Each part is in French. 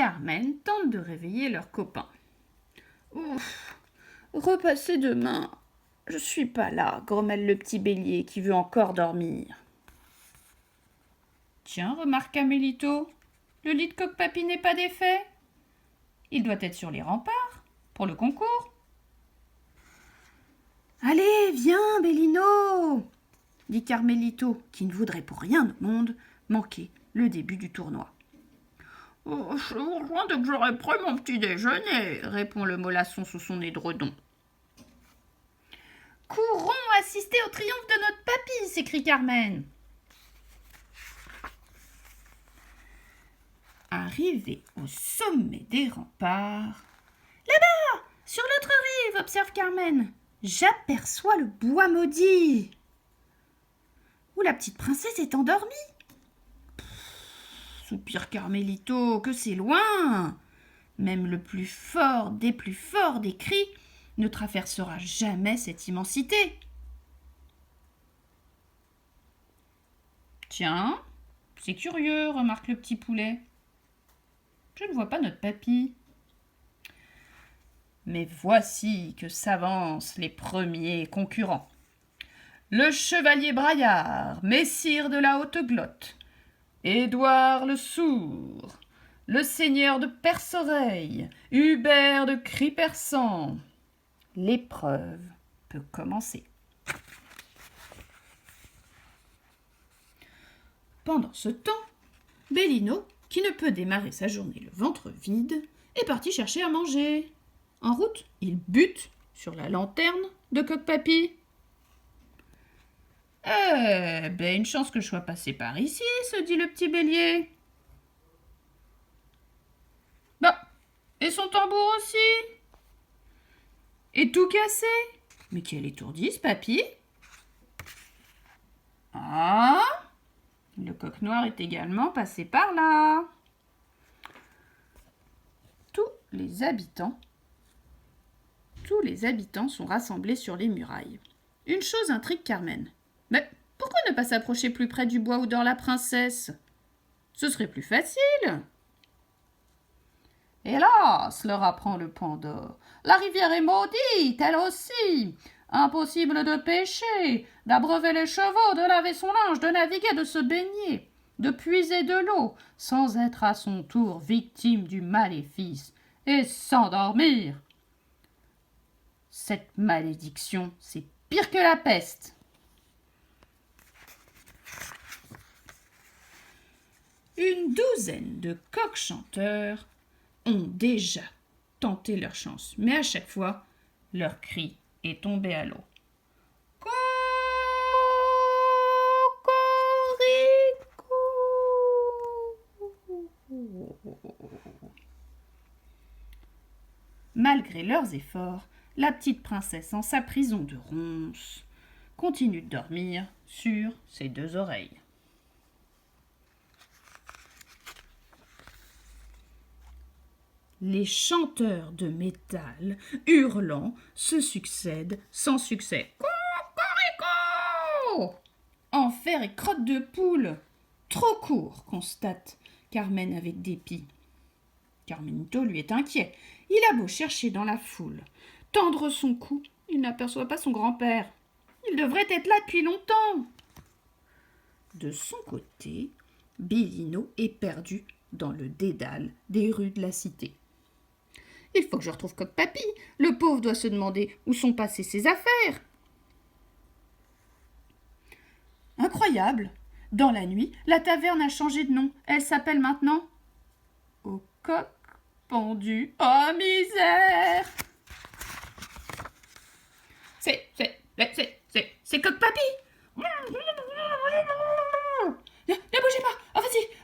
Carmen tente de réveiller leurs copains. « Ouf, repassez demain. Je suis pas là, » grommelle le petit bélier qui veut encore dormir. « Tiens, remarque Mélito, le lit de Coq-Papy n'est pas défait. Il doit être sur les remparts, pour le concours. »« Allez, viens, Bellino !» dit Carmelito, qui ne voudrait pour rien au monde manquer le début du tournoi. « Je vous rejoins dès que j'aurai pris mon petit déjeuner, » répond le mollasson sous son édredon. « Courons assister au triomphe de notre papy !» s'écrie Carmen. Arrivé au sommet des remparts, « Là-bas, sur l'autre rive, » observe Carmen, « j'aperçois le bois maudit. » Où la petite princesse est endormie. Soupire Carmelito, que c'est loin. Même le plus fort des cris ne traversera jamais cette immensité. Tiens, c'est curieux, remarque le petit poulet. Je ne vois pas notre papy. Mais voici que s'avancent les premiers concurrents. Le chevalier Braillard, messire de la Haute-Glotte, Édouard le Sourd, le seigneur de Perce-Oreille, Hubert de Cri-Perçant. L'épreuve peut commencer. Pendant ce temps, Bellino, qui ne peut démarrer sa journée le ventre vide, est parti chercher à manger. En route, il bute sur la lanterne de Coq-Papy. « Eh ben, une chance que je sois passé par ici, » se dit le petit bélier. « Bah, et son tambour aussi. Et tout cassé. Mais quel étourdi, ce papy. » Ah, le coq noir est également passé par là. Tous les habitants sont rassemblés sur les murailles. Une chose intrigue Carmen. Mais pourquoi ne pas s'approcher plus près du bois où dort la princesse? Ce serait plus facile. Hélas, leur apprend le Pandore, la rivière est maudite, elle aussi. Impossible de pêcher, d'abreuver les chevaux, de laver son linge, de naviguer, de se baigner, de puiser de l'eau, sans être à son tour victime du maléfice, et s'endormir. Cette malédiction, c'est pire que la peste. Une douzaine de coqs chanteurs ont déjà tenté leur chance, mais à chaque fois, leur cri est tombé à l'eau. Malgré leurs efforts, la petite princesse en sa prison de ronces continue de dormir sur ses deux oreilles. Les chanteurs de métal, hurlant, se succèdent sans succès. Cocorico! En fer et crotte de poule. Trop court, constate Carmen avec dépit. Carmenito lui est inquiet. Il a beau chercher dans la foule, tendre son cou, il n'aperçoit pas son grand-père. Il devrait être là depuis longtemps. De son côté, Bellino est perdu dans le dédale des rues de la cité. Il faut que je retrouve Coq-Papy. Le pauvre doit se demander où sont passées ses affaires. Incroyable. Dans la nuit, la taverne a changé de nom. Elle s'appelle maintenant Au coq pendu. Oh misère! C'est Coq-Papy. Ne bougez pas. Oh,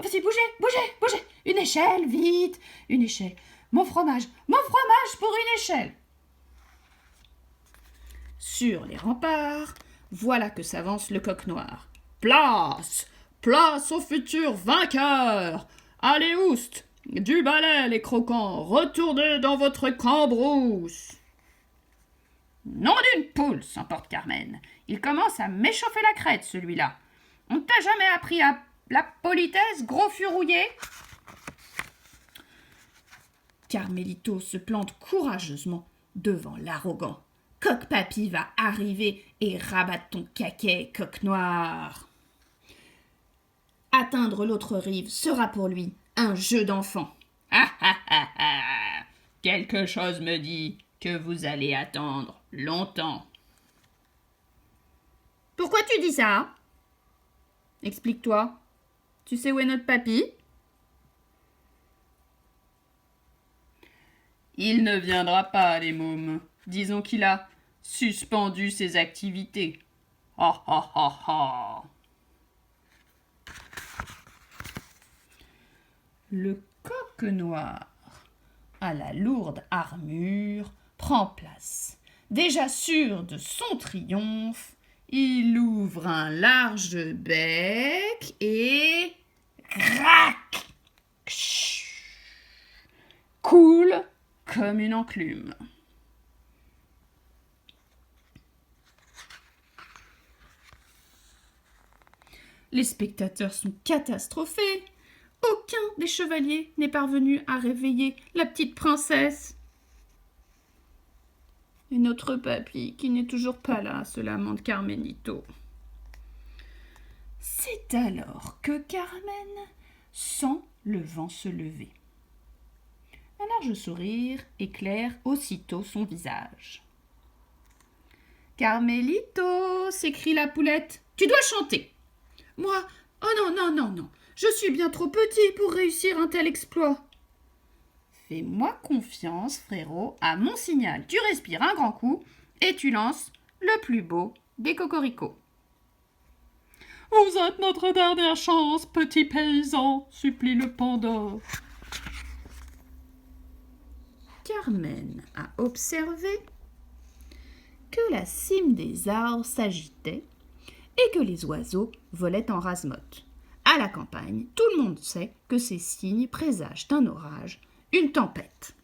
vas-y, bougez. Une échelle, vite. Une échelle. Mon fromage pour une échelle. Sur les remparts, voilà que s'avance le coq noir. Place au futur vainqueur. Allez, oust, du balai les croquants, retournez dans votre cambrousse. Nom d'une poule, s'emporte Carmen. Il commence à m'échauffer la crête, celui-là. On t'a jamais appris à la politesse, gros furouillé? Carmélito se plante courageusement devant l'arrogant. Coq-Papy va arriver et rabattre ton caquet, coq noir. Atteindre l'autre rive sera pour lui un jeu d'enfant. Ah ah ah ah! Quelque chose me dit que vous allez attendre longtemps. Pourquoi tu dis ça? Explique-toi. Tu sais où est notre papy? Il ne viendra pas, les mômes. Disons qu'il a suspendu ses activités. Ha ha ha ha! Le coq noir, à la lourde armure, prend place. Déjà sûr de son triomphe, il ouvre un large bec et crac! Coule comme une enclume. Les spectateurs sont catastrophés. Aucun des chevaliers n'est parvenu à réveiller la petite princesse. Et notre papy, qui n'est toujours pas là, se lamente Carmenito. C'est alors que Carmen sent le vent se lever. Un large sourire éclaire aussitôt son visage. « Carmelito !» s'écrie la poulette. « Tu dois chanter !»« Moi, oh non, non, non, non, je suis bien trop petit pour réussir un tel exploit. »« Fais-moi confiance, frérot, à mon signal. Tu respires un grand coup et tu lances le plus beau des cocoricots. »« Vous êtes notre dernière chance, petit paysan, supplie le Pandore. » Carmen a observé que la cime des arbres s'agitait et que les oiseaux volaient en rase-motte. À la campagne, tout le monde sait que ces signes présagent un orage, une tempête.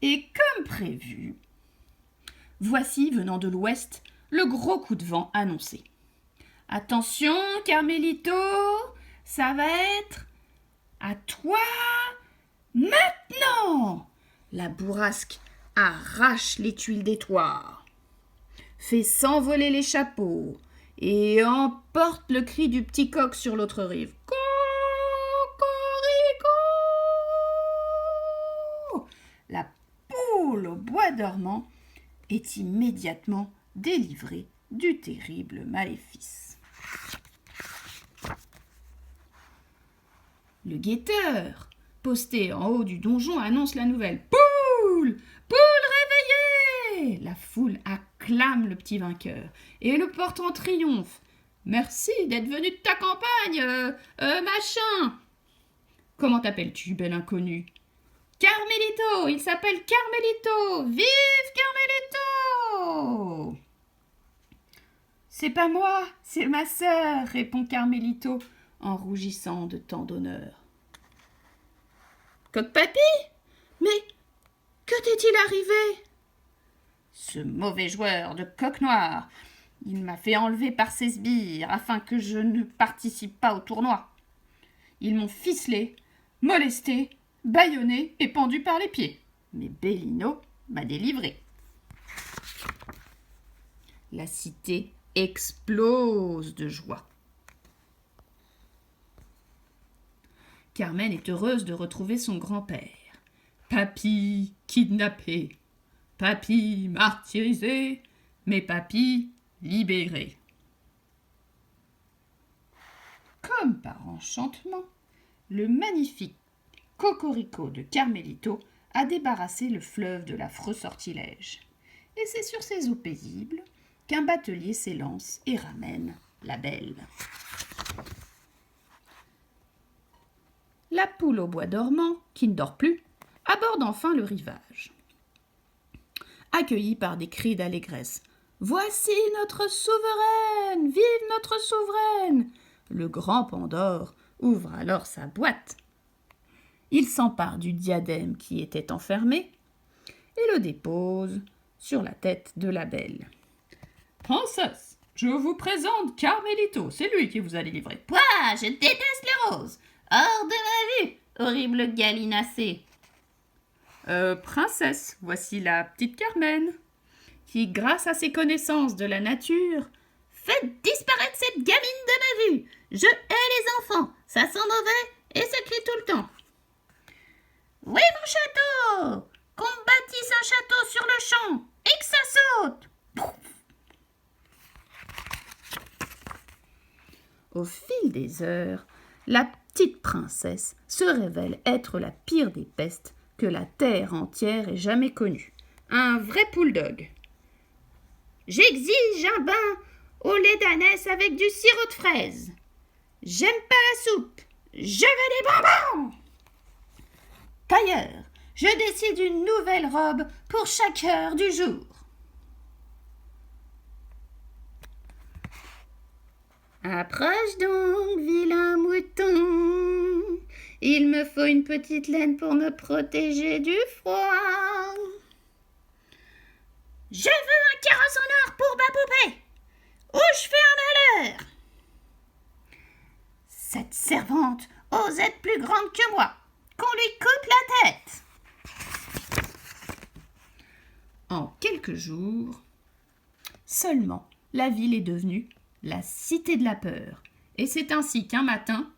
Et comme prévu, voici venant de l'ouest le gros coup de vent annoncé. « Attention, Carmelito, ça va être à toi maintenant !» La bourrasque arrache les tuiles des toits, fait s'envoler les chapeaux et emporte le cri du petit coq sur l'autre rive. Cocorico! La poule au bois dormant est immédiatement délivrée du terrible maléfice. Le guetteur, posté en haut du donjon, annonce la nouvelle. « Poule! Poule réveillée !» La foule acclame le petit vainqueur et le porte en triomphe. « Merci d'être venu de ta campagne, machin !»« Comment t'appelles-tu, bel inconnu ?»« Carmelito, il s'appelle Carmelito. Vive Carmelito !»« C'est pas moi, c'est ma sœur, répond Carmelito en rougissant de tant d'honneur. Coq-Papy ? Mais que t'est-il arrivé ? Ce mauvais joueur de coq noir, il m'a fait enlever par ses sbires afin que je ne participe pas au tournoi. Ils m'ont ficelé, molesté, bâillonné et pendu par les pieds. Mais Bellino m'a délivré. La cité explose de joie. Carmen est heureuse de retrouver son grand-père. Papy kidnappé, papy martyrisé, mais papy libéré. Comme par enchantement, le magnifique cocorico de Carmelito a débarrassé le fleuve de l'affreux sortilège. Et c'est sur ces eaux paisibles qu'un batelier s'élance et ramène la belle. La poule au bois dormant, qui ne dort plus, aborde enfin le rivage. Accueillie par des cris d'allégresse. « Voici notre souveraine! Vive notre souveraine !» Le grand Pandore ouvre alors sa boîte. Il s'empare du diadème qui était enfermé et le dépose sur la tête de la belle. « Princesse, je vous présente Carmelito, c'est lui qui vous a délivré. »« Pouah, je déteste les roses. Hors de ma vue. horrible gallinacé. Princesse, voici la petite Carmen, qui, grâce à ses connaissances de la nature, faites disparaître cette gamine de ma vue. Je hais les enfants, ça sent mauvais et ça crie tout le temps. Oui, mon château, qu'on bâtisse un château sur le champ et que ça saute. Au fil des heures, la petite princesse se révèle être la pire des pestes que la terre entière ait jamais connue. Un vrai bulldog. J'exige un bain au lait d'ânesse avec du sirop de fraise. J'aime pas la soupe. Je veux des bonbons. Tailleur, je décide une nouvelle robe pour chaque heure du jour. Approche donc, vilain mouton. Il me faut une petite laine pour me protéger du froid. Je veux un carrosse en or pour ma poupée, ou je fais un malheur. Cette servante ose être plus grande que moi, qu'on lui coupe la tête. En quelques jours, seulement, la ville est devenue la cité de la peur. Et c'est ainsi qu'un matin...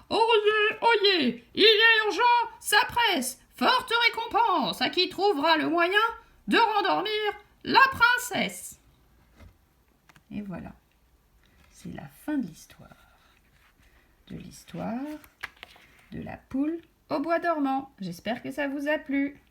Oyez, oyez, il est urgent, ça presse, forte récompense à qui trouvera le moyen de rendormir la princesse. Et voilà, c'est la fin de l'histoire. De l'histoire de la poule au bois dormant. J'espère que ça vous a plu.